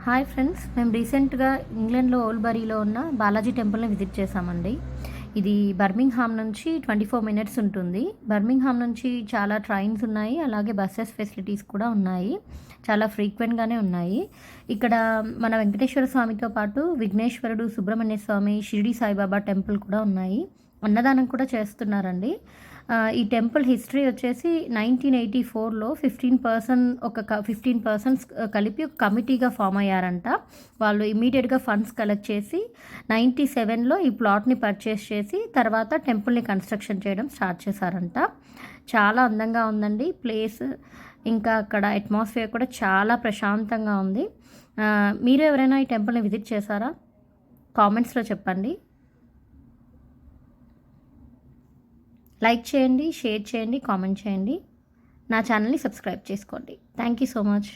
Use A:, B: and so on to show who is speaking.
A: Hi friends, మేము రీసెంట్గా ఇంగ్లాండ్లో ఓల్బరీలో ఉన్న బాలాజీ టెంపుల్ని విజిట్ చేసామండి. ఇది బర్మింగ్హామ్ నుంచి 24 మినిట్స్ ఉంటుంది. బర్మింగ్హామ్ నుంచి చాలా ట్రైన్స్ ఉన్నాయి, అలాగే బస్సెస్ ఫెసిలిటీస్ కూడా ఉన్నాయి. చాలా ఫ్రీక్వెంట్గానే ఉన్నాయి. ఇక్కడ మన వెంకటేశ్వర స్వామితో పాటు విఘ్నేశ్వరుడు, సుబ్రహ్మణ్య స్వామి, షిరిడి సాయిబాబా టెంపుల్ కూడా ఉన్నాయి. అన్నదానం కూడా చేస్తున్నారండి. ఈ టెంపుల్ హిస్టరీ వచ్చేసి 1984లో 15 పర్సన్స్ కలిపి ఒక కమిటీగా ఫామ్ అయ్యారంట. వాళ్ళు ఇమీడియట్గా ఫండ్స్ కలెక్ట్ చేసి 97లో ఈ ప్లాట్ని పర్చేస్ చేసి తర్వాత టెంపుల్ని కన్స్ట్రక్షన్ చేయడం స్టార్ట్ చేశారంట. చాలా అందంగా ఉందండి ప్లేస్. ఇంకా అక్కడ అట్మాస్ఫియర్ కూడా చాలా ప్రశాంతంగా ఉంది. మీరు ఎవరైనా ఈ టెంపుల్ని విజిట్ చేశారా? కామెంట్స్లో చెప్పండి. లైక్ చేయండి, షేర్ చేయండి, కామెంట్ చేయండి. నా ఛానల్ని సబ్స్క్రైబ్ చేసుకోండి. Thank you so much.